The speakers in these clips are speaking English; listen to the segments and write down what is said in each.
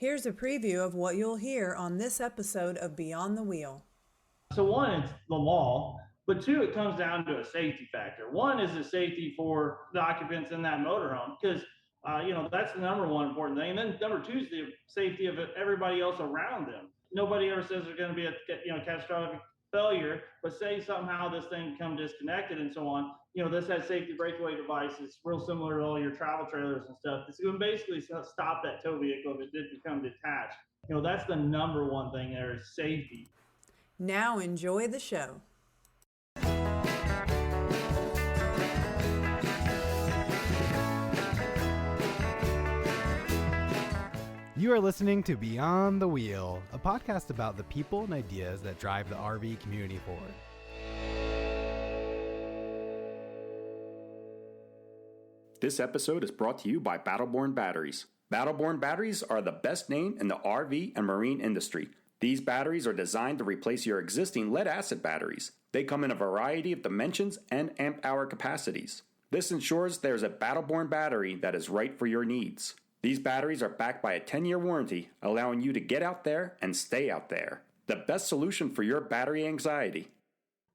Here's a preview of what you'll hear on this episode of Beyond the Wheel. So one, it's the law, but two, it comes down to a safety factor. One is the safety for the occupants in that motorhome because that's the number one important thing. And then number two is the safety of everybody else around them. Nobody ever says there's going to be a catastrophic failure, but say somehow this thing become disconnected and so on. This has safety breakaway devices, real similar to all your travel trailers and stuff. It's going to basically stop that tow vehicle if it did become detached. That's the number one thing there is safety. Now enjoy the show. You are listening to Beyond the Wheel, a podcast about the people and ideas that drive the RV community forward. This episode is brought to you by Battleborn Batteries. Battleborn batteries are the best name in the RV and marine industry. These batteries are designed to replace your existing lead-acid batteries. They come in a variety of dimensions and amp-hour capacities. This ensures there's a Battleborn battery that is right for your needs. These batteries are backed by a 10-year warranty, allowing you to get out there and stay out there. The best solution for your battery anxiety.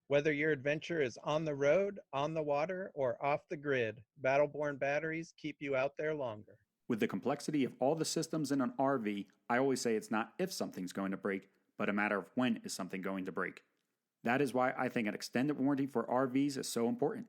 Whether your adventure is on the road, on the water, or off the grid, Battleborn batteries keep you out there longer. With the complexity of all the systems in an RV, I always say it's not if something's going to break, but a matter of when is something going to break. That is why I think an extended warranty for RVs is so important.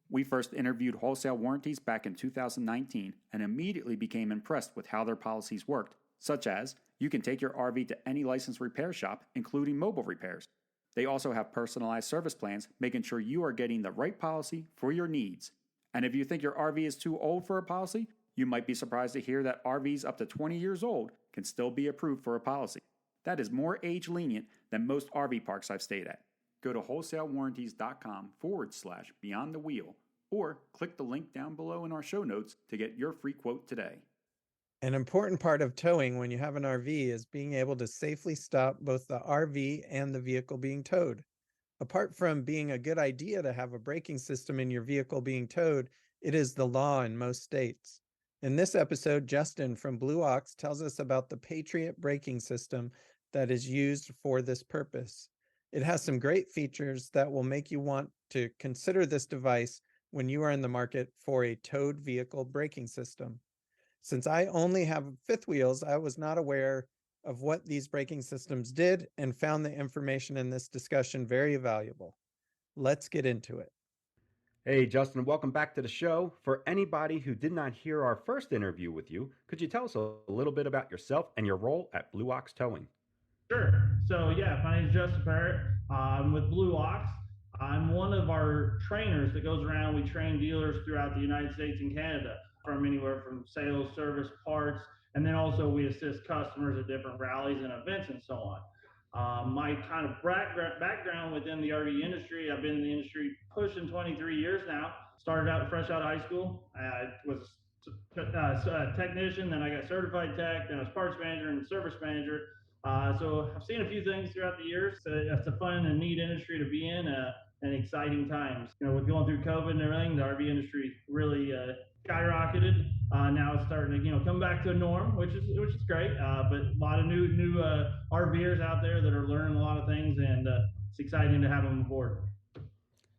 We first interviewed Wholesale Warranties back in 2019 and immediately became impressed with how their policies worked, such as you can take your RV to any licensed repair shop, including mobile repairs. They also have personalized service plans, making sure you are getting the right policy for your needs. And if you think your RV is too old for a policy, you might be surprised to hear that RVs up to 20 years old can still be approved for a policy. That is more age lenient than most RV parks I've stayed at. Go to wholesalewarranties.com/beyond the wheel or click the link down below in our show notes to get your free quote today. An important part of towing when you have an RV is being able to safely stop both the RV and the vehicle being towed. Apart from being a good idea to have a braking system in your vehicle being towed, it is the law in most states. In this episode, Justin from Blue Ox tells us about the Patriot braking system that is used for this purpose. It has some great features that will make you want to consider this device when you are in the market for a towed vehicle braking system. Since I only have fifth wheels, I was not aware of what these braking systems did and found the information in this discussion very valuable. Let's get into it. Hey, Justin, welcome back to the show. For anybody who did not hear our first interview with you, could you tell us a little bit about yourself and your role at Blue Ox Towing? Sure. So, my name is Justin Parrot. I'm with Blue Ox. I'm one of our trainers that goes around. We train dealers throughout the United States and Canada from anywhere from sales, service, parts, and then also we assist customers at different rallies and events and so on. My kind of background within the RV industry, I've been in the industry pushing 23 years now. Started out fresh out of high school. I was a technician, then I got certified tech, then I was parts manager and service manager. So I've seen a few things throughout the years. So it's a fun and neat industry to be in, and exciting times. With going through COVID and everything, the RV industry really skyrocketed. Now it's starting to come back to a norm, which is great. But a lot of new RVers out there that are learning a lot of things, and it's exciting to have them aboard.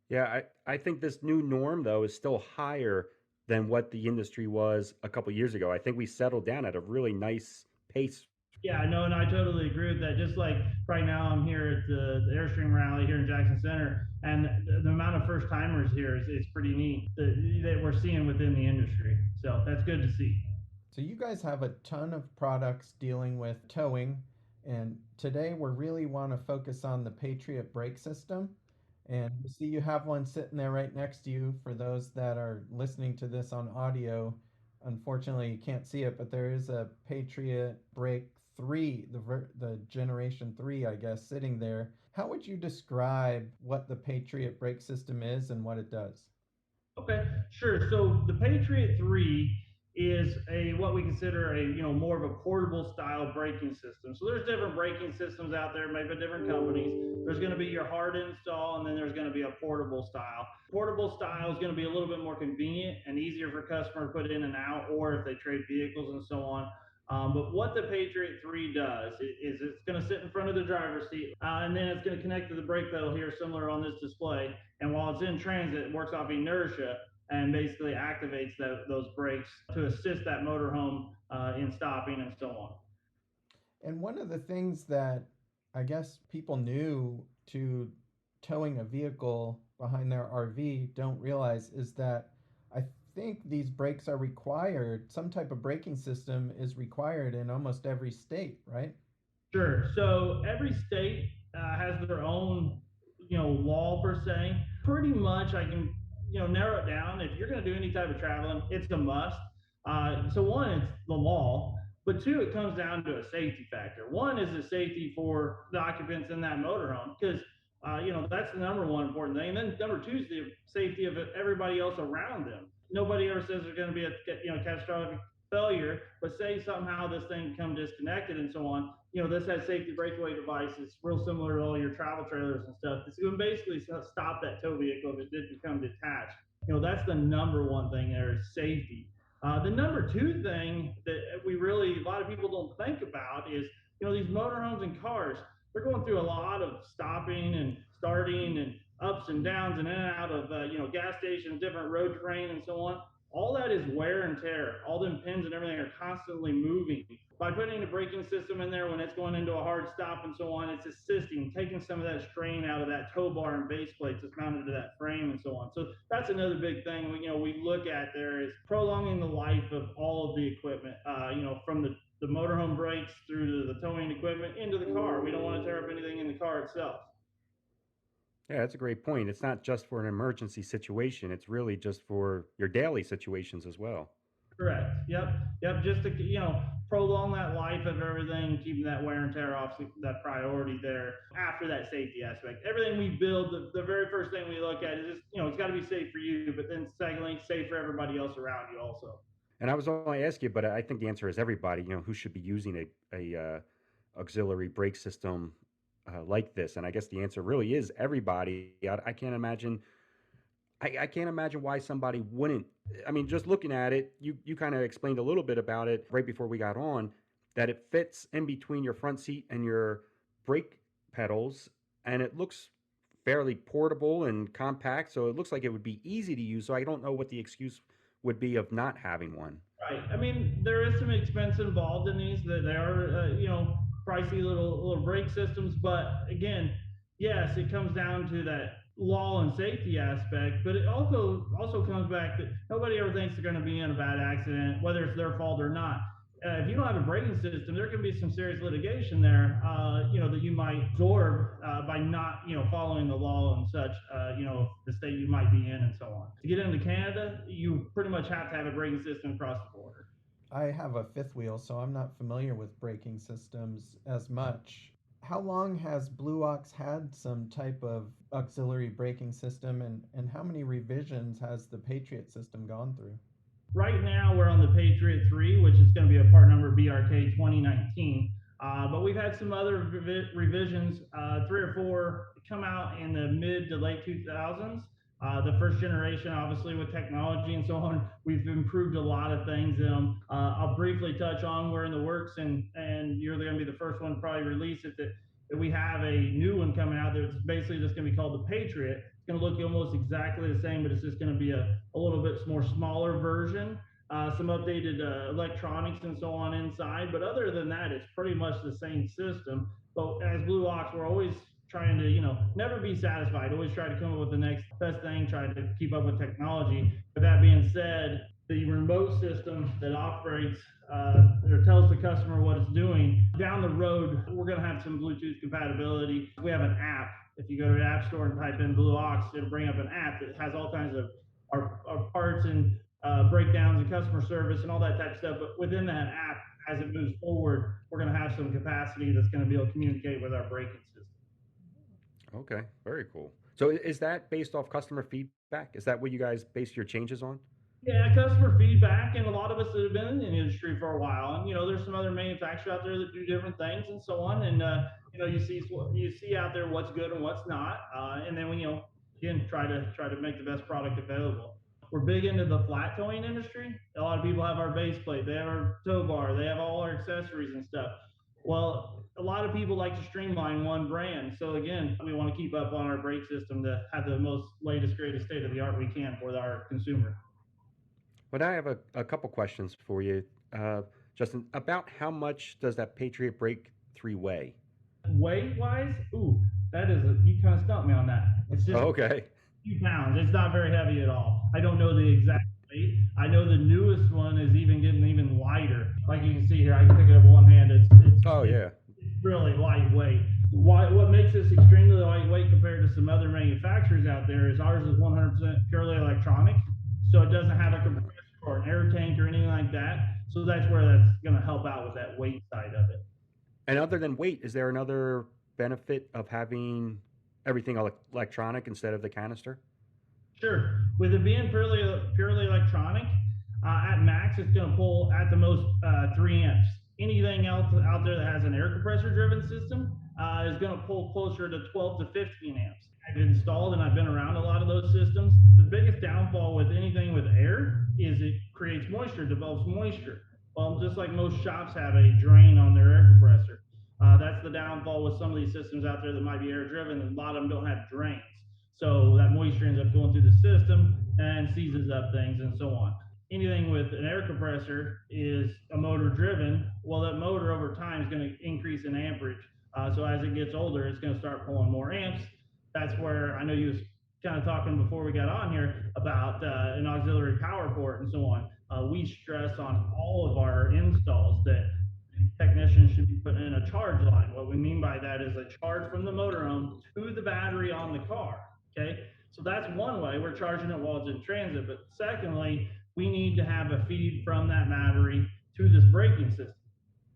Yeah, I think this new norm, though, is still higher than what the industry was a couple years ago. I think we settled down at a really nice pace. Yeah, no, and I totally agree with that. Just like right now, I'm here at the Airstream Rally here in Jackson Center, and the amount of first timers here is pretty neat that we're seeing within the industry. So that's good to see. So you guys have a ton of products dealing with towing, and today we really want to focus on the Patriot brake system. And you see you have one sitting there right next to you. For those that are listening to this on audio, unfortunately you can't see it, but there is a Patriot brake 3, the generation 3, I guess, sitting there. How would you describe what the Patriot brake system is and what it does? Okay, sure. So the Patriot 3 is what we consider a more of a portable style braking system. So there's different braking systems out there made by different companies. There's going to be your hard install, and then there's going to be a portable style. Portable style is going to be a little bit more convenient and easier for customer to put in and out, or if they trade vehicles and so on. But what the Patriot 3 does is it's going to sit in front of the driver's seat, and then it's going to connect to the brake pedal here, similar on this display. And while it's in transit, it works off inertia and basically activates those brakes to assist that motorhome in stopping and so on. And one of the things that I guess people new to towing a vehicle behind their RV don't realize is that I think these brakes are required. Some type of braking system is required in almost every state, right? Sure. So every state has their own, law per se. Pretty much, I can, narrow it down. If you're going to do any type of traveling, it's a must. So one, it's the law, but two, it comes down to a safety factor. One is the safety for the occupants in that motorhome, because that's the number one important thing. And then number two is the safety of everybody else around them. Nobody ever says there's going to be a catastrophic failure, but say somehow this thing become disconnected and so on. This has safety breakaway devices, real similar to all your travel trailers and stuff. It's going to basically stop that tow vehicle if it did become detached. That's the number one thing there is safety. The number two thing that a lot of people don't think about is, these motorhomes and cars, they're going through a lot of stopping and starting and ups and downs and in and out of, gas stations, different road terrain and so on. All that is wear and tear. All them pins and everything are constantly moving. By putting a braking system in there when it's going into a hard stop and so on, it's assisting, taking some of that strain out of that tow bar and base plates that's mounted to that frame and so on. So that's another big thing we look at there is prolonging the life of all of the equipment, from the motorhome brakes through to the towing equipment into the car. We don't want to tear up anything in the car itself. Yeah, that's a great point. It's not just for an emergency situation, it's really just for your daily situations as well. Correct. Yep. Just to prolong that life of everything, keeping that wear and tear off, that priority there. After that safety aspect, everything we build, the very first thing we look at is just it's got to be safe for you, but then secondly, safe for everybody else around you also. And I was only asking you, but I think the answer is everybody, who should be using a auxiliary brake system like this. And I guess the answer really is everybody. I can't imagine. I can't imagine why somebody wouldn't. I mean, just looking at it, you kind of explained a little bit about it right before we got on, that it fits in between your front seat and your brake pedals, and it looks fairly portable and compact. So it looks like it would be easy to use. So I don't know what the excuse would be of not having one. Right. I mean, there is some expense involved in these. That they are, pricey little brake systems. But again, yes, it comes down to that law and safety aspect. But it also comes back that nobody ever thinks they're going to be in a bad accident, whether it's their fault or not. If you don't have a braking system, there can be some serious litigation there, that you might absorb by not, following the law and such, the state you might be in and so on. To get into Canada, you pretty much have to have a braking system across the border. I have a fifth wheel, so I'm not familiar with braking systems as much. How long has Blue Ox had some type of auxiliary braking system, and how many revisions has the Patriot system gone through? Right now, we're on the Patriot 3, which is going to be a part number BRK 2019. But we've had some other revisions, 3 or 4 come out in the mid to late 2000s. The first generation, obviously, with technology and so on, we've improved a lot of things in them. I'll briefly touch on we're in the works, and you're going to be the first one to probably release it, that we have a new one coming out that's basically just going to be called the Patriot. It's going to look almost exactly the same, but it's just going to be a little bit more smaller version. Some updated electronics and so on inside, but other than that, it's pretty much the same system. But as Blue Ox, we're always trying to, never be satisfied, always try to come up with the next best thing, try to keep up with technology. With that being said, the remote system that operates or tells the customer what it's doing, down the road, we're going to have some Bluetooth compatibility. We have an app. If you go to the App Store and type in Blue Ox, it'll bring up an app that has all kinds of our parts and breakdowns and customer service and all that type of stuff. But within that app, as it moves forward, we're going to have some capacity that's going to be able to communicate with our braking system. Okay, very cool. So is that based off customer feedback? Is that what you guys base your changes on? Yeah, customer feedback, and a lot of us that have been in the industry for a while, and there's some other manufacturers out there that do different things and so on, and you see out there what's good and what's not, and then when again try to make the best product available. we're big into the flat towing industry. A lot of people have our base plate, they have our tow bar, they have all our accessories and stuff. Well, a lot of people like to streamline one brand. So again, we want to keep up on our brake system to have the most latest, greatest state of the art we can for our consumer. But I have a couple questions for you, Justin. About how much does that Patriot Break 3 weigh? Weight wise, ooh, you kind of stumped me on that. It's just Oh, okay. few pounds. It's not very heavy at all. I don't know the exact weight. I know the newest one is even getting even lighter. Like you can see here, I can pick it up with one hand. Oh, yeah. It's really lightweight. What makes this extremely lightweight compared to some other manufacturers out there is ours is 100% purely electronic, so it doesn't have a compressor or an air tank or anything like that. So that's where that's going to help out with that weight side of it. And other than weight, is there another benefit of having everything electronic instead of the canister? Sure. With it being purely electronic, at max it's going to pull at the most 3 amps. Anything else out there that has an air compressor driven system is going to pull closer to 12 to 15 amps. I've installed and I've been around a lot of those systems. The biggest downfall with anything with air is it creates moisture, develops moisture. Well, just like most shops have a drain on their air compressor. That's the downfall with some of these systems out there that might be air driven. A lot of them don't have drains. So that moisture ends up going through the system and seizes up things and so on. Anything with an air compressor is a motor driven. Well, that motor over time is going to increase in amperage. So as it gets older, it's going to start pulling more amps. That's where I know you was kind of talking before we got on here about an auxiliary power port and so on. We stress on all of our installs that technicians should be putting in a charge line. What we mean by that is a charge from the motorhome to the battery on the car. Okay, so that's one way we're charging it while it's in transit. But secondly, we need to have a feed from that battery to this braking system.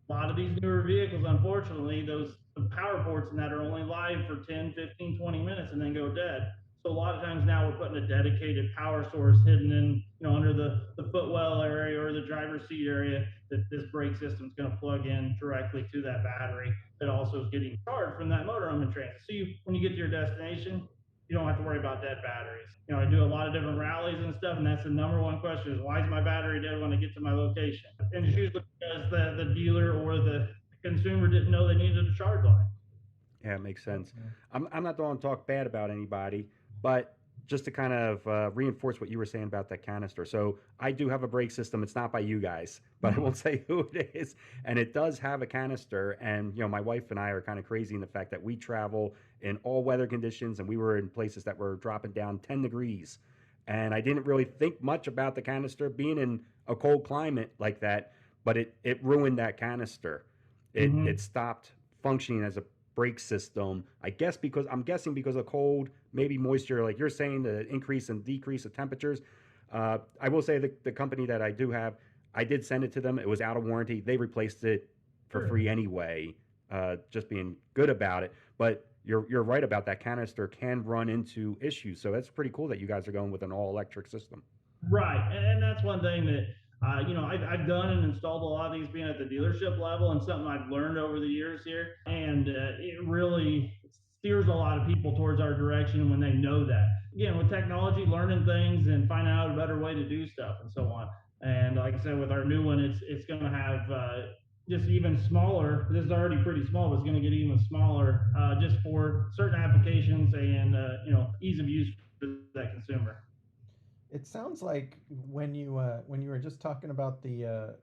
A lot of these newer vehicles, unfortunately, those power ports and that are only live for 10, 15, 20 minutes and then go dead. So a lot of times now we're putting a dedicated power source hidden in, under the footwell area or the driver's seat area that this brake system is going to plug in directly to that battery that also is getting charged from that motorhome in transit. So when you get to your destination, you don't have to worry about dead batteries. I do a lot of different rallies and stuff, and that's the number one question is why is my battery dead when I get to my location? And it's usually because the dealer or the consumer didn't know they needed a charge line. Yeah, it makes sense. I'm not going to talk bad about anybody, but just to kind of reinforce what you were saying about that canister. So I do have a brake system. It's not by you guys, but I won't say who it is. And it does have a canister. And, my wife and I are kind of crazy in the fact that we travel in all weather conditions, and we were in places that were dropping down 10 degrees. And I didn't really think much about the canister being in a cold climate like that, but it ruined that canister. It stopped functioning as a brake system. I'm guessing because of cold, maybe moisture, like you're saying, the increase and decrease of temperatures. I will say the company that I do have, I did send it to them. It was out of warranty. They replaced it for free anyway, just being good about it. But you're right about that canister can run into issues. So that's pretty cool that you guys are going with an all electric system. Right, and that's one thing that I've done and installed a lot of these being at the dealership level, and something I've learned over the years here, and it really steers a lot of people towards our direction when they know that. Again, with technology, learning things and finding out a better way to do stuff and so on. And like I said, with our new one, it's going to have just even smaller. This is already pretty small, but it's going to get even smaller just for certain applications and ease of use for that consumer. It sounds like when you were just talking about the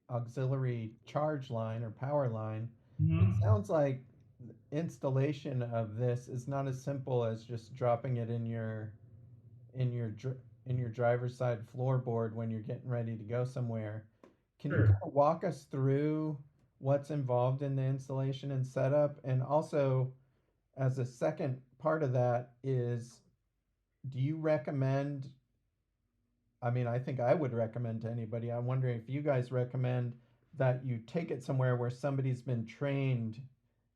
auxiliary charge line or power line, it sounds like installation of this is not as simple as just dropping it in your driver's side floorboard when you're getting ready to go somewhere. Can you kind of walk us through what's involved in the installation and setup? And also, as a second part of that is, do you recommend, I think I would recommend to anybody, I'm wondering if you guys recommend that you take it somewhere where somebody's been trained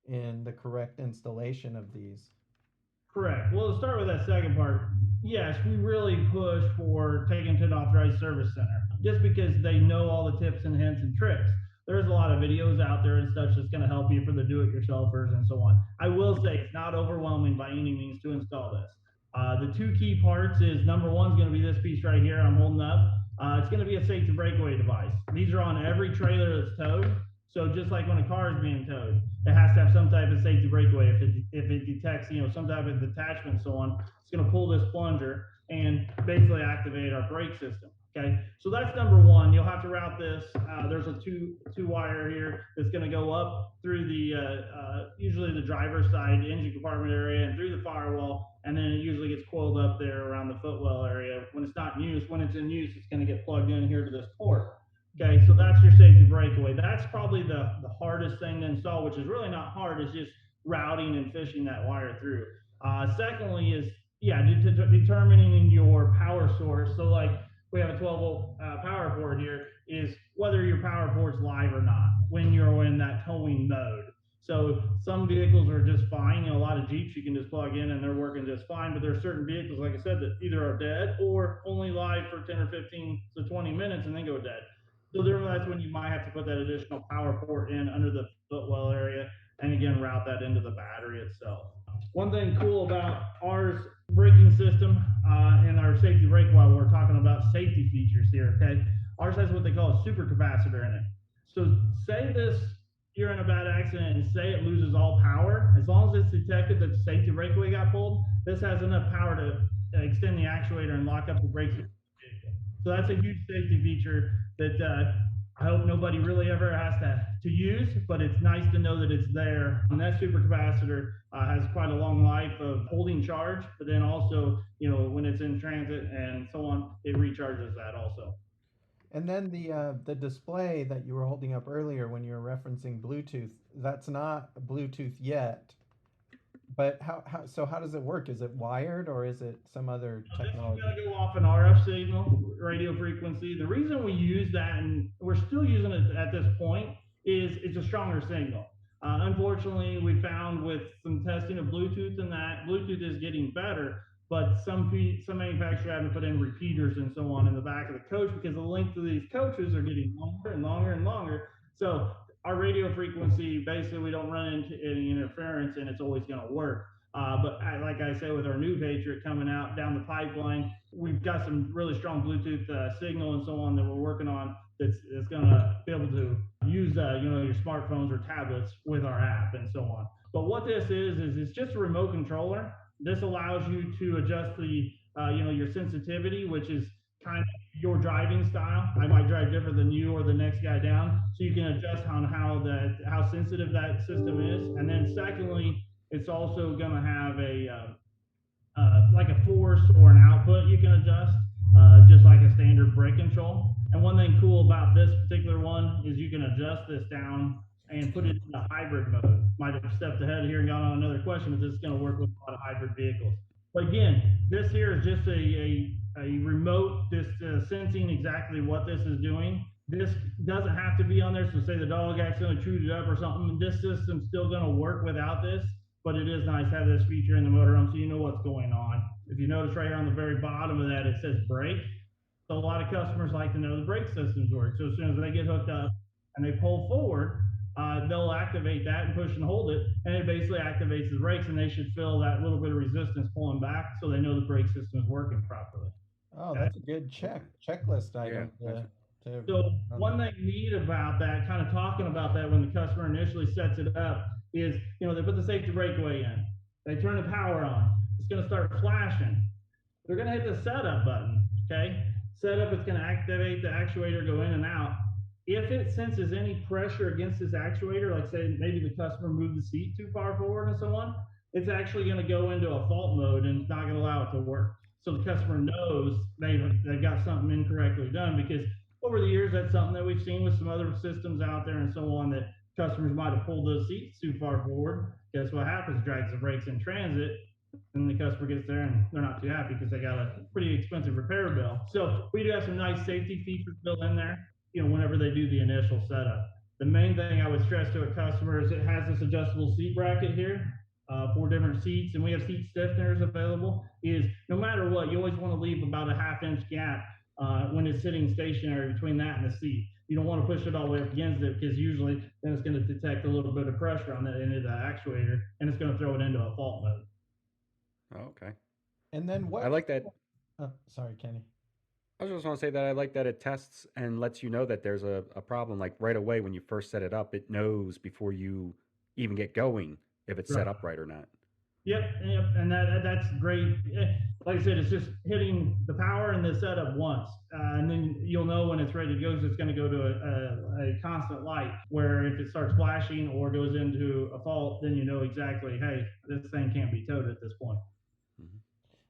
in the correct installation of these? Correct. Well, to start with that second part, yes, we really push for taking to an authorized service center just because they know all the tips and hints and tricks. There's a lot of videos out there and such that's going to help you for the do-it-yourselfers and so on. I will say it's not overwhelming by any means to install this. The two key parts is number one is going to be this piece right here I'm holding up. It's going to be a safety breakaway device. These are on every trailer that's towed. So just like when a car is being towed, it has to have some type of safety breakaway. If it detects, some type of detachment and so on, it's going to pull this plunger and basically activate our brake system. Okay, so that's number one. You'll have to route this. There's a two wire here that's going to go up through the usually the driver's side engine compartment area and through the firewall, and then it usually gets coiled up there around the footwell area. When it's not in use, when it's in use, it's going to get plugged in here to this port. Okay, so that's your safety breakaway. That's probably the hardest thing to install, which is really not hard. It's just routing and fishing that wire through. Secondly is, determining your power source. So like we have a 12-volt power port here, is whether your power port's live or not when you're in that towing mode. So some vehicles are just fine. A lot of Jeeps you can just plug in and they're working just fine, but there are certain vehicles, like I said, that either are dead or only live for 10 or 15 to 20 minutes and then go dead. So that's when you might have to put that additional power port in under the footwell area and again route that into the battery itself. One thing cool about ours braking system and our safety brake, while we're talking about safety features here, okay, ours has what they call a super capacitor in it. So say you're in a bad accident and say it loses all power, as long as it's detected that the safety breakaway got pulled, this has enough power to extend the actuator and lock up the brakes. So that's a huge safety feature that I hope nobody really ever has to use, but it's nice to know that it's there. And that supercapacitor has quite a long life of holding charge, but then also, when it's in transit and so on, it recharges that also. And then the display that you were holding up earlier when you were referencing Bluetooth, that's not Bluetooth yet. But how does it work? Is it wired or is it some other technology? It's going to go off an RF signal, radio frequency. The reason we use that, and we're still using it at this point, is it's a stronger signal. Unfortunately, we found with some testing of Bluetooth and that Bluetooth is getting better, but some manufacturers are having to put in repeaters and so on in the back of the coach because the length of these coaches are getting longer and longer and longer. So our radio frequency, basically, we don't run into any interference, and it's always going to work. But like I said, with our new Patriot coming out down the pipeline, we've got some really strong Bluetooth signal and so on that we're working on that's going to be able to use your smartphones or tablets with our app and so on. But what this is it's just a remote controller. This allows you to adjust the your sensitivity, which is kind of your driving style. I might drive different than you or the next guy down, so you can adjust on how sensitive that system is. And then secondly, it's also going to have like a force or an output you can adjust, just like a standard brake control. And one thing cool about this particular one is you can adjust this down and put it in a hybrid mode. Might have stepped ahead here and got on another question, but this is going to work with a lot of hybrid vehicles. But again, this here is just a remote, just sensing exactly what this is doing. This doesn't have to be on there. So say the dog accidentally chewed it up or something, this system's still going to work without this. But it is nice to have this feature in the motorhome so you know what's going on. If you notice right here on the very bottom of that, it says brake. So a lot of customers like to know the brake systems work. So as soon as they get hooked up and they pull forward, they'll activate that and push and hold it, and it basically activates the brakes, and they should feel that little bit of resistance pulling back so they know the brake system is working properly. Oh, that's a good checklist item. So one thing neat about that, kind of talking about that when the customer initially sets it up, is they put the safety breakaway in, they turn the power on, it's going to start flashing. They're going to hit the setup button. Okay, setup, it's going to activate the actuator, go in and out. If it senses any pressure against this actuator, like say maybe the customer moved the seat too far forward and so on, it's actually going to go into a fault mode and it's not going to allow it to work. So the customer knows they've got something incorrectly done, because over the years, that's something that we've seen with some other systems out there and so on, that customers might have pulled those seats too far forward. Guess what happens? Drags the brakes in transit, and the customer gets there and they're not too happy because they got a pretty expensive repair bill. So we do have some nice safety features built in there, whenever they do the initial setup. The main thing I would stress to a customer is it has this adjustable seat bracket here, 4 different seats, and we have seat stiffeners available. Is no matter what, you always want to leave about a 1/2 inch gap when it's sitting stationary between that and the seat. You don't want to push it all the way up against it, because usually then it's going to detect a little bit of pressure on that end of the actuator, and it's going to throw it into a fault mode. Oh, okay. And then I what? like that. Oh, sorry, Kenny. I was just want to say that I like that it tests and lets you know that there's a problem. Like right away when you first set it up, it knows before you even get going if it's set Right. up right or not. Yep, yep, and that's great. Like I said, it's just hitting the power and the setup once, and then you'll know when it's ready to go. So it's going to go to a constant light. Where if it starts flashing or goes into a fault, then you know exactly, hey, this thing can't be towed at this point. Mhm.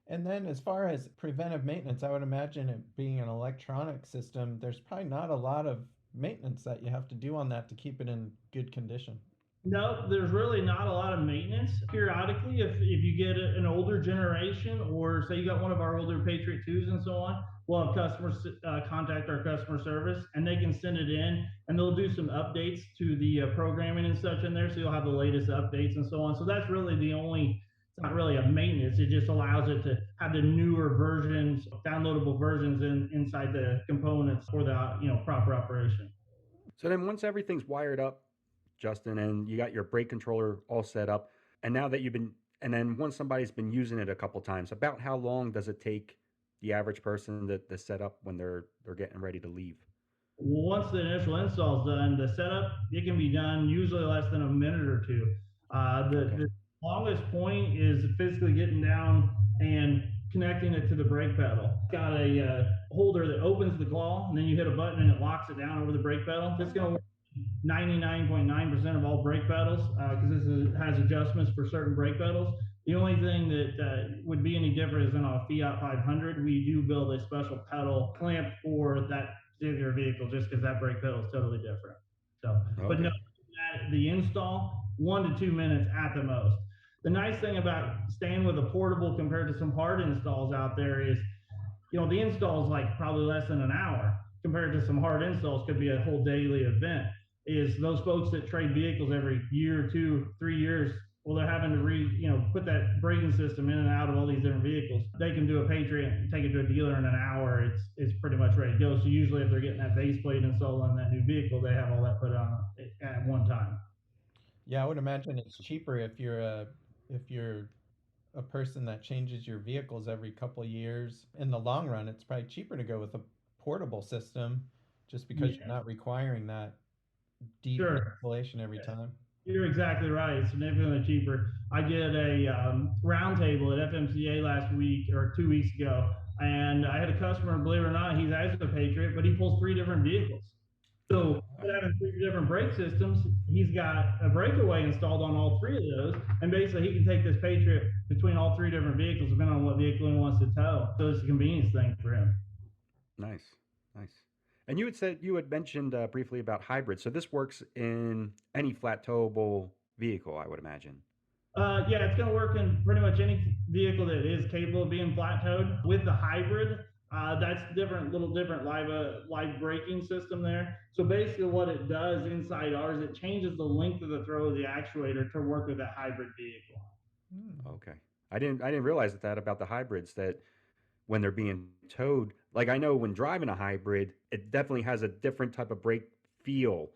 And then as far as preventive maintenance, I would imagine it being an electronic system, there's probably not a lot of maintenance that you have to do on that to keep it in good condition. No, there's really not a lot of maintenance. Periodically, if you get an older generation, or say you got one of our older Patriot 2s and so on, we'll have customers contact our customer service and they can send it in and they'll do some updates to the programming and such in there. So you'll have the latest updates and so on. So that's really the only, it's not really a maintenance. It just allows it to have the newer versions, downloadable versions inside the components for the, proper operation. So then once everything's wired up, Justin, and you got your brake controller all set up, and now that you've been, and then once somebody's been using it a couple times, about how long does it take the average person to set up when they're getting ready to leave? Once the initial install is done, the setup, it can be done usually less than a minute or two. Okay. The longest point is physically getting down and connecting it to the brake pedal. It's got a holder that opens the claw, and then you hit a button and it locks it down over the brake pedal. It's going to work 99.9% of all brake pedals, because has adjustments for certain brake pedals. The only thing that would be any different is on a Fiat 500, we do build a special pedal clamp for that particular vehicle, just because that brake pedal is totally different. So, but no, Okay. the install 1 to 2 minutes at the most. The nice thing about staying with a portable compared to some hard installs out there is, the install is like probably less than an hour compared to some hard installs could be a whole daily event. Is those folks that trade vehicles every year, 2, 3 years, well, they're having to put that braking system in and out of all these different vehicles. They can do a Patriot and take it to a dealer in an hour. It's pretty much ready to go. So usually, if they're getting that base plate installed on that new vehicle, they have all that put on at one time. Yeah, I would imagine it's cheaper if you're a person that changes your vehicles every couple of years. In the long run, it's probably cheaper to go with a portable system just because you're Yeah, not requiring that deep sure. installation every time. You're exactly right. It's significantly cheaper. I did a roundtable at FMCA last week or 2 weeks ago, and I had a customer. Believe it or not, he's as a Patriot, but he pulls three different vehicles. So instead of having three different brake systems, he's got a breakaway installed on all three of those, and basically he can take this Patriot between all three different vehicles, depending on what vehicle he wants to tow. So it's a convenience thing for him. Nice. Nice. And you had mentioned briefly about hybrids. So this works in any flat towable vehicle, I would imagine. Yeah, it's going to work in pretty much any vehicle that is capable of being flat towed. With the hybrid, that's different, little different live braking system there. So basically, what it does inside ours, it changes the length of the throw of the actuator to work with that hybrid vehicle. Hmm. Okay. I didn't realize that about the hybrids that when they're being towed, like I know when driving a hybrid, it definitely has a different type of brake feel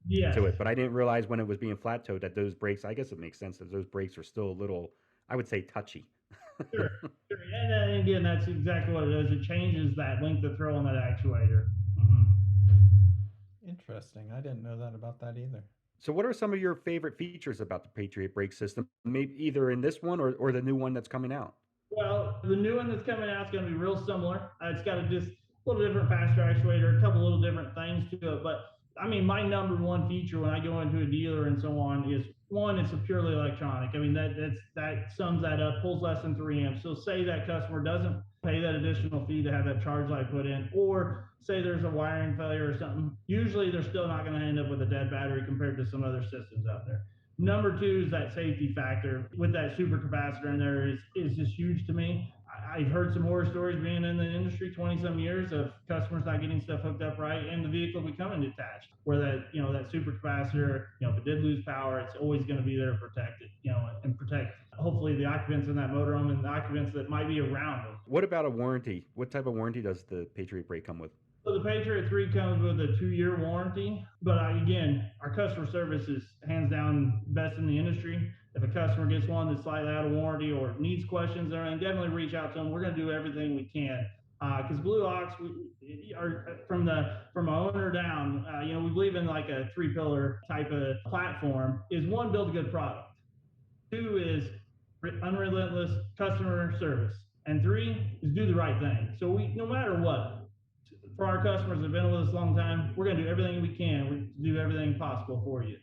Yes, to it, but I didn't realize when it was being flat towed that those brakes, I guess it makes sense that those brakes are still a little, I would say, touchy. sure, sure. And then again, that's exactly what it does. It changes that length of throw on that actuator. Mhm. Interesting. I didn't know that about that either. So, what are some of your favorite features about the Patriot brake system? Maybe either in this one or the new one that's coming out. Well, the new one that's coming out is going to be real similar. It's got just a little different faster actuator, a couple little different things to it. But I mean, my number one feature when I go into a dealer and so on is one, it's a purely electronic. I mean, that sums that up, pulls less than 3 amps. So say that customer doesn't pay that additional fee to have that charge light put in, or say there's a wiring failure or something. Usually, they're still not going to end up with a dead battery compared to some other systems out there. Number two is that safety factor with that super capacitor in there is just huge to me. I've heard some horror stories being in the industry 20 some years of customers not getting stuff hooked up right and the vehicle becoming detached where that super capacitor, if it did lose power, it's always going to be there to protect it, and protect hopefully the occupants in that motorhome and the occupants that might be around them. What about a warranty? What type of warranty does the Patriot brake come with? So the Patriot 3 comes with a 2-year warranty, but again, our customer service is hands down best in the industry. If a customer gets one that's slightly out of warranty or needs questions or anything, definitely reach out to them. We're going to do everything we can. Because Blue Ox, we are from the owner down. We believe in like a 3-pillar type of platform. Is one, build a good product. Two is unrelentless customer service, and three is do the right thing. So we, no matter what, for our customers that have been with us a long time, we're going to do everything we can to do everything possible for you.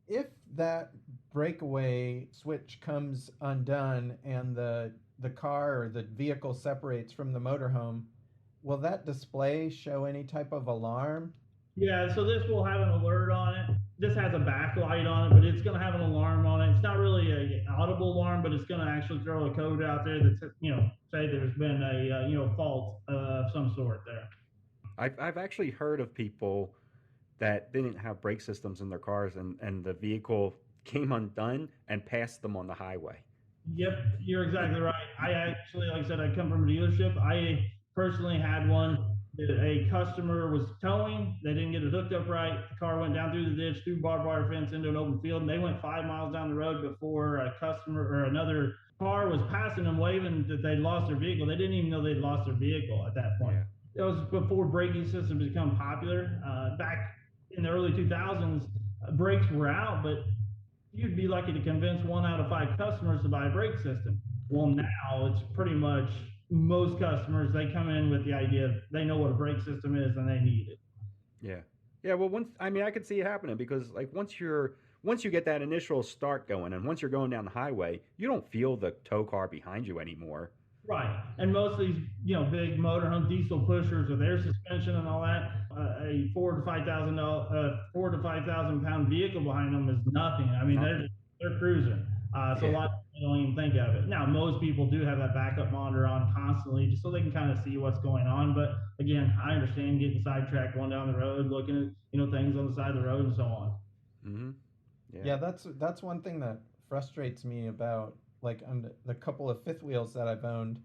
If that breakaway switch comes undone and the car or the vehicle separates from the motorhome, will that display show any type of alarm? Yeah, so this will have an alert on it. This has a backlight on it, but it's going to have an alarm on it. It's not really an audible alarm, but it's going to actually throw a code out there that's, say there's been a, fault of some sort there. I've actually heard of people that didn't have brake systems in their cars, and the vehicle came undone and passed them on the highway. Yep, you're exactly right. I actually, like I said, I come from a dealership. I personally had one that a customer was towing. They didn't get it hooked up right. The car went down through the ditch, through barbed wire fence into an open field, and they went 5 miles down the road before a customer or another car was passing them, waving that they'd lost their vehicle. They didn't even know they'd lost their vehicle at that point. Yeah. It was before braking systems become popular. Back in the early 2000s, brakes were out, but you'd be lucky to convince 1 out of 5 customers to buy a brake system. Well, now it's pretty much most customers, they come in with the idea of they know what a brake system is and they need it. Yeah. Yeah, well, I could see it happening because like once you get that initial start going and once you're going down the highway, you don't feel the tow car behind you anymore. Right. And most of these, big motorhome diesel pushers with air suspension and all that, a $4,000 to $5,000 vehicle behind them is nothing. I mean, Nothing. they're cruising. So a Yeah. lot of people don't even think of it. Now, most people do have that backup monitor on constantly just so they can kind of see what's going on. But again, I understand getting sidetracked going down the road, looking at, things on the side of the road and so on. Mhm. Yeah, Yeah. that's one thing that frustrates me about like on the couple of fifth wheels that I've owned.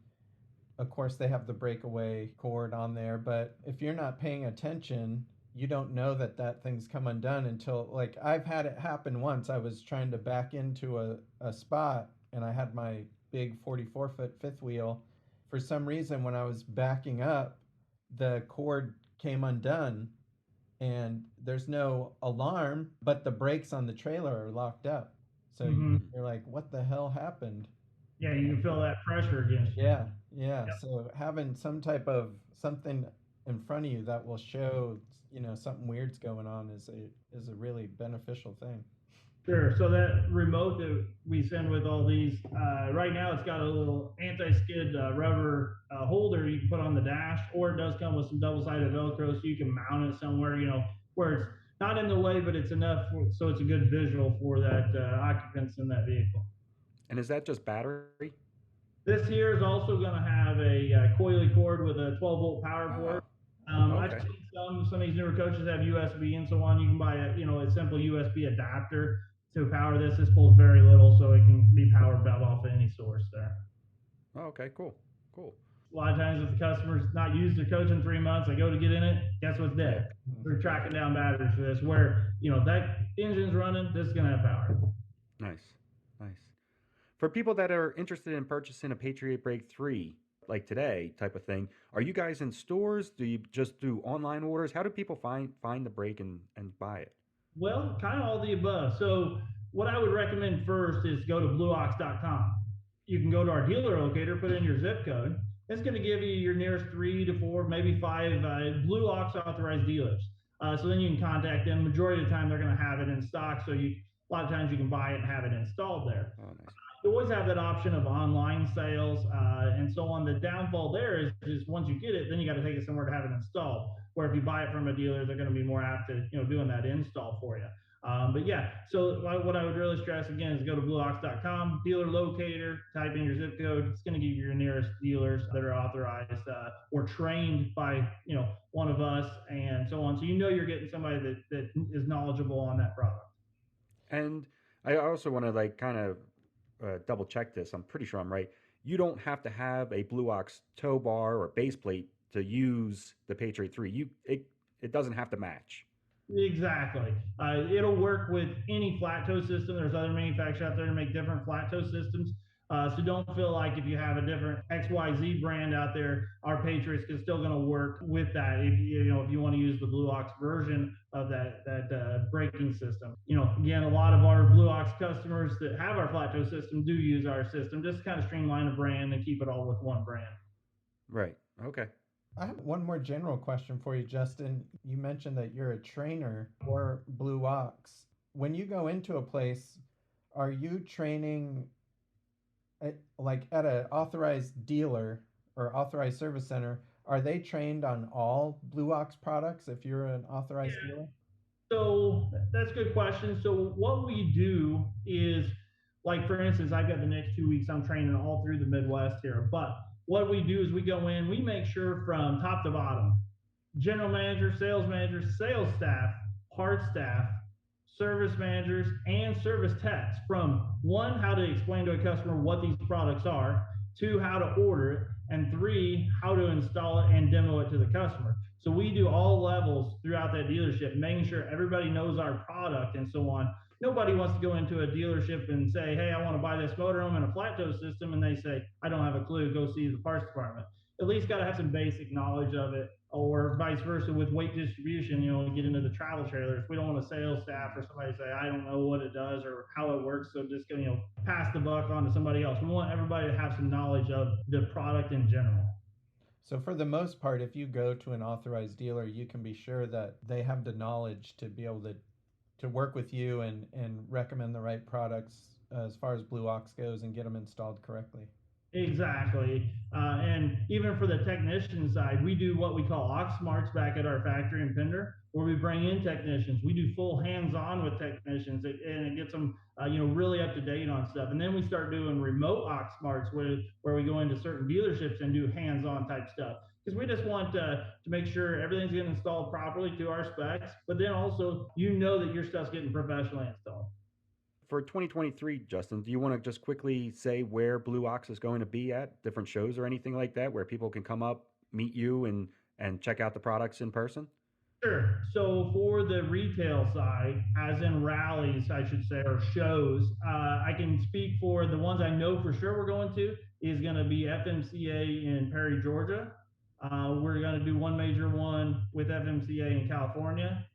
Of course, they have the breakaway cord on there, but if you're not paying attention, you don't know that that thing's come undone until like I've had it happen once. I was trying to back into a spot and I had my big 44-foot fifth wheel. For some reason, when I was backing up, the cord came undone and there's no alarm, but the brakes on the trailer are locked up. So Mm-hmm. you're like, what the hell happened? Yeah, you can feel that pressure against you. Yeah, yeah. So having some type of something in front of you that will show, something weird's going on is a really beneficial thing. Sure. So that remote that we send with all these, right now it's got a little anti-skid rubber holder you can put on the dash, or it does come with some double-sided Velcro so you can mount it somewhere, where it's not in the way, but it's enough so it's a good visual for that occupants in that vehicle. And is that just battery? This here is also going to have a coily cord with a 12-volt power port. I've Okay. seen some of these newer coaches have USB and so on. You can buy a simple USB adapter to power this. This pulls very little, so it can be powered about off of any source there. Oh, okay, cool. Cool. A lot of times, if the customer's not used their coach in 3 months, they go to get in it. Guess what's Yeah. dead? We're tracking down batteries for this. Where if that engine's running, this is going to have power. Nice. Nice. For people that are interested in purchasing a Patriot Brake 3 like today type of thing, are you guys in stores? Do you just do online orders? How do people find the brake and buy it? Well, kind of all the above. So, what I would recommend first is go to blueox.com. You can go to our dealer locator, put in your zip code. It's going to give you your nearest 3 to 4, maybe 5 Blue Ox authorized dealers. So then you can contact them. Majority of the time, they're going to have it in stock. So a lot of times you can buy it and have it installed there. Oh, nice. You always have that option of online sales and so on. The downfall there is once you get it, then you got to take it somewhere to have it installed. Where if you buy it from a dealer, they're going to be more apt to doing that install for you. But yeah, so what I would really stress again is go to blueox.com, dealer locator, type in your zip code. It's going to give you your nearest dealers that are authorized or trained by one of us and so on. So you're getting somebody that is knowledgeable on that product. And I also want to like kind of double check this. I'm pretty sure I'm right. You don't have to have a Blue Ox tow bar or base plate to use the Patriot 3. It doesn't have to match. Exactly. It'll work with any flat toe system. There's other manufacturers out there to make different flat toe systems. So don't feel like if you have a different XYZ brand out there, our Patriots is still going to work with that. If you want to use the Blue Ox version of that braking system, again, a lot of our Blue Ox customers that have our flat toe system do use our system, just to kind of streamline the brand and keep it all with one brand. Right. Okay. I have one more general question for you, Justin. You mentioned that you're a trainer for Blue Ox. When you go into a place, are you training at an authorized dealer or authorized service center? Are they trained on all Blue Ox products if you're an authorized dealer? So that's a good question. So what we do is, like for instance, I've got the next 2 weeks I'm training all through the Midwest here. But what we do is we go in, we make sure from top to bottom, general managers, sales staff, parts staff, service managers, and service techs, from one, how to explain to a customer what these products are, two, how to order it, and three, how to install it and demo it to the customer. So we do all levels throughout that dealership, making sure everybody knows our product and so on. Nobody wants to go into a dealership and say, hey, I want to buy this motorhome and a flat toe system, and they say, I don't have a clue, go see the parts department. At least got to have some basic knowledge of it, or vice versa with weight distribution. Get into the travel trailers. We don't want a sales staff or somebody to say, I don't know what it does or how it works, so just pass the buck on to somebody else. We want everybody to have some knowledge of the product in general. So for the most part, if you go to an authorized dealer, you can be sure that they have the knowledge to be able to work with you and recommend the right products as far as Blue Ox goes and get them installed correctly. Exactly. And even for the technician side, we do what we call Ox Smarts back at our factory in Pender, where we bring in technicians. We do full hands-on with technicians, and it gets them, really up to date on stuff. And then we start doing remote Ox Smarts where we go into certain dealerships and do hands-on type stuff. Because we just want to make sure everything's getting installed properly to our specs, but then also that your stuff's getting professionally installed. For 2023, Justin, do you want to just quickly say where Blue Ox is going to be at different shows or anything like that, where people can come up, meet you, and check out the products in person? Sure. So for the retail side, as in rallies, I should say, or shows, I can speak for the ones I know for sure we're going to is going to be FMCA in Perry, Georgia. We're going to do one major one with FMCA in California.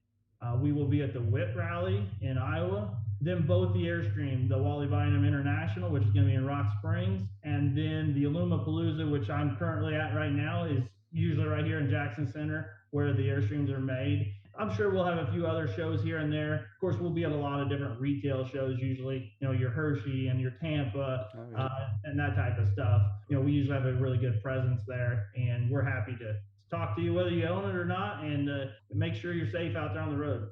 We will be at the WIT rally in Iowa. Then both the Airstream, the Wally Bynum International, which is going to be in Rock Springs, and then the Illumapalooza, which I'm currently at right now, is usually right here in Jackson Center, where the Airstreams are made. I'm sure we'll have a few other shows here and there. Of course, we'll be at a lot of different retail shows, usually, your Hershey and your Tampa, and that type of stuff. We usually have a really good presence there, and we're happy to talk to you whether you own it or not, and make sure you're safe out there on the road.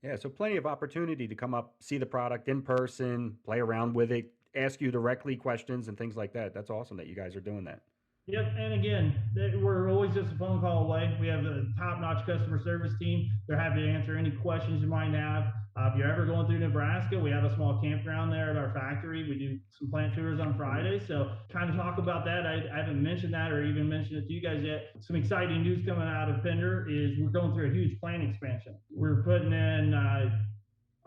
Yeah, so plenty of opportunity to come up, see the product in person, play around with it, ask you directly questions and things like that. That's awesome that you guys are doing that. Yep, and again, we're always just a phone call away. We have a top-notch customer service team. They're happy to answer any questions you might have. If you're ever going through Nebraska, we have a small campground there at our factory. We do some plant tours on Friday, so kind of talk about that. I haven't mentioned that or even mentioned it to you guys yet. Some exciting news coming out of Pender is we're going through a huge plant expansion. We're putting in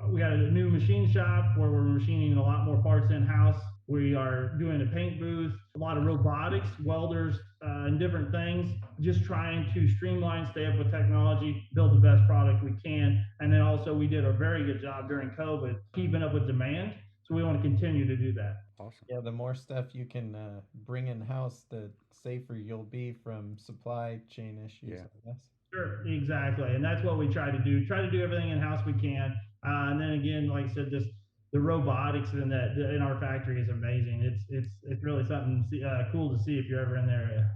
we got a new machine shop where we're machining a lot more parts in-house. We are doing a paint booth, a lot of robotics, welders, and different things, just trying to streamline, stay up with technology, build the best product we can. And then also we did a very good job during COVID, keeping up with demand. So we want to continue to do that. Awesome. Yeah, the more stuff you can bring in-house, the safer you'll be from supply chain issues, I guess. Sure, exactly. And that's what we try to do. Try to do everything in-house we can. And then again, like I said, just the robotics in our factory is amazing. It's really something cool to see if you're ever in the area.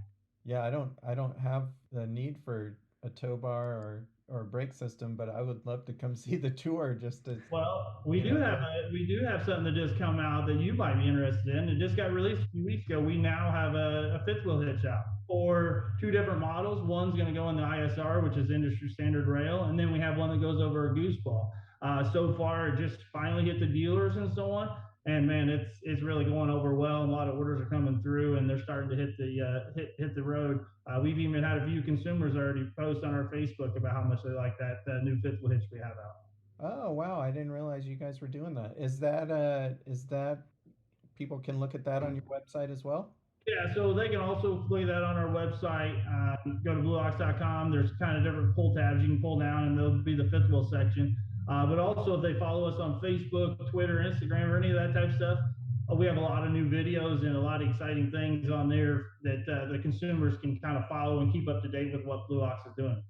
Yeah, I don't have the need for a tow bar or a brake system, but I would love to come see the tour just to. Well, we do have something that just come out that you might be interested in. It just got released a few weeks ago. We now have a fifth wheel hitch out for two different models. One's going to go in the ISR, which is industry standard rail, and then we have one that goes over a goose ball. So far, it just finally hit the dealers and so on. And man, it's really going over well. A lot of orders are coming through, and they're starting to hit the road. We've even had a few consumers already post on our Facebook about how much they like that new fifth wheel hitch we have out. Oh, wow. I didn't realize you guys were doing that. Is that people can look at that on your website as well? Yeah, so they can also look at that on our website. Go to blueox.com. There's kind of different pull tabs you can pull down, and there'll be the fifth wheel section. But also, if they follow us on Facebook, Twitter, Instagram, or any of that type of stuff, we have a lot of new videos and a lot of exciting things on there that the consumers can kind of follow and keep up to date with what Blue Ox is doing.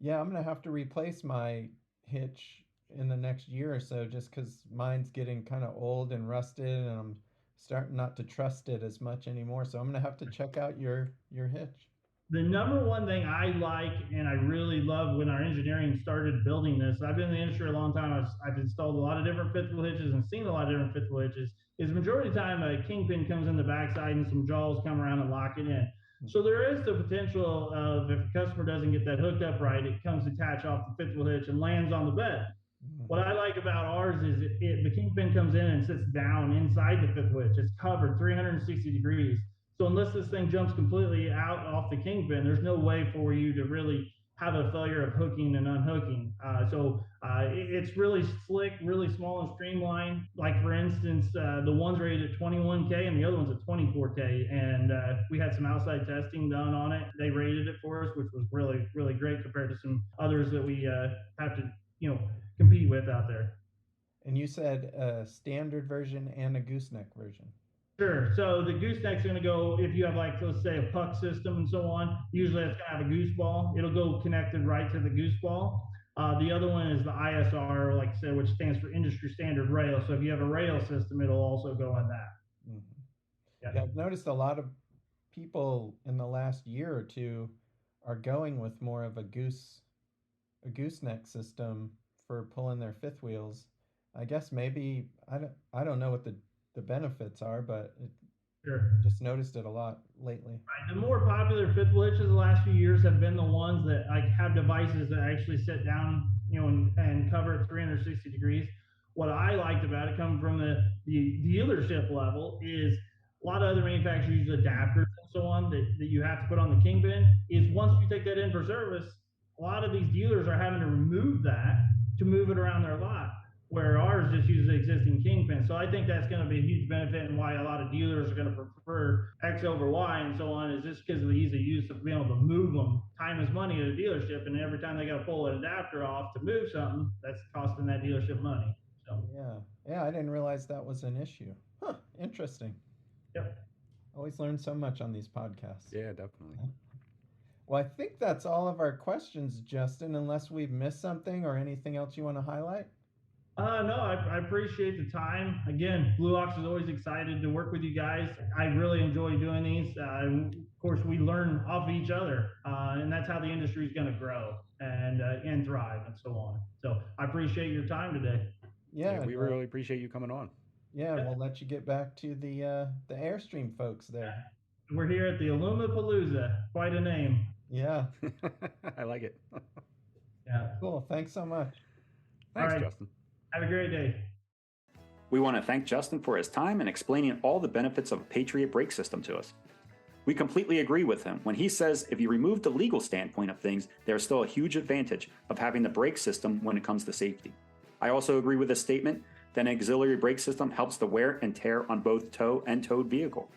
Yeah, I'm gonna have to replace my hitch in the next year or so just because mine's getting kind of old and rusted, and I'm starting not to trust it as much anymore. So I'm gonna have to check out your hitch. The number one thing I like and I really love when our engineering started building this, I've been in the industry a long time. I've installed a lot of different fifth wheel hitches and seen a lot of different fifth wheel hitches. Is majority of the time a kingpin comes in the backside and some jaws come around and lock it in. So there is the potential of if a customer doesn't get that hooked up right, it comes detached off the fifth wheel hitch and lands on the bed. What I like about ours is the kingpin comes in and sits down inside the fifth wheel hitch. It's covered 360 degrees. So unless this thing jumps completely out off the kingpin, there's no way for you to really have a failure of hooking and unhooking. It's really slick, really small and streamlined. Like for instance, the one's rated at 21K and the other one's at 24K. And we had some outside testing done on it. They rated it for us, which was really, really great compared to some others that we have to, compete with out there. And you said a standard version and a gooseneck version. Sure. So the gooseneck's going to go, if you have like, let's say a puck system and so on, usually it's going to have a goose ball. It'll go connected right to the goose ball. The other one is the ISR, like I said, which stands for industry standard rail. So if you have a rail system, it'll also go on that. Mm-hmm. Yeah, I've noticed a lot of people in the last year or two are going with more of a gooseneck system for pulling their fifth wheels. I guess maybe I don't know what the benefits are, but Sure. Just noticed it a lot lately. Right. The more popular fifth wheel hitches the last few years have been the ones that like have devices that actually sit down, and cover it 360 degrees. What I liked about it, coming from the dealership level, is a lot of other manufacturers use adapters and so on that you have to put on the kingpin. Is once you take that in for service, a lot of these dealers are having to remove that to move it around their lot, where ours just uses the existing kingpin. So I think that's going to be a huge benefit, and why a lot of dealers are going to prefer X over Y and so on, is just because of the ease of use of being able to move them. Time is money at a dealership, and every time they got to pull an adapter off to move something, that's costing that dealership money. So yeah, I didn't realize that was an issue. Huh, interesting. Yep. Always learn so much on these podcasts. Yeah, definitely. Well, I think that's all of our questions, Justin, unless we've missed something or anything else you want to highlight. No, I appreciate the time. Again, Blue Ox is always excited to work with you guys. I really enjoy doing these. Of course, we learn off of each other, and that's how the industry is going to grow and thrive and so on. So I appreciate your time today. Yeah, we really appreciate you coming on. Yeah, we'll let you get back to the Airstream folks there. We're here at the Illumapalooza. Quite a name. Yeah. I like it. Yeah. Cool. Thanks so much. Thanks, Justin. Have a great day. We want to thank Justin for his time and explaining all the benefits of a Patriot brake system to us. We completely agree with him when he says if you remove the legal standpoint of things, there's still a huge advantage of having the brake system when it comes to safety. I also agree with his statement that an auxiliary brake system helps the wear and tear on both tow and towed vehicle.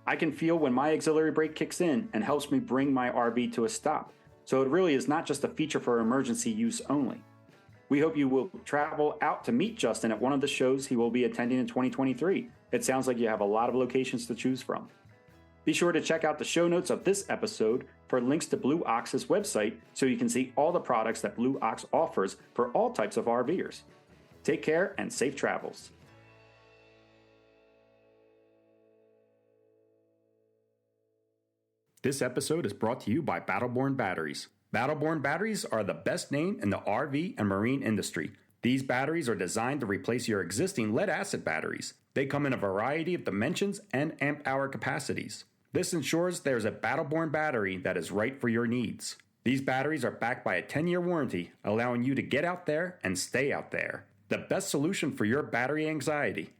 I can feel when my auxiliary brake kicks in and helps me bring my RV to a stop, so it really is not just a feature for emergency use only. We hope you will travel out to meet Justin at one of the shows he will be attending in 2023. It sounds like you have a lot of locations to choose from. Be sure to check out the show notes of this episode for links to Blue Ox's website so you can see all the products that Blue Ox offers for all types of RVers. Take care and safe travels. This episode is brought to you by Battleborn Batteries. Battleborn batteries are the best name in the RV and marine industry. These batteries are designed to replace your existing lead-acid batteries. They come in a variety of dimensions and amp-hour capacities. This ensures there's a Battleborn battery that is right for your needs. These batteries are backed by a 10-year warranty, allowing you to get out there and stay out there. The best solution for your battery anxiety.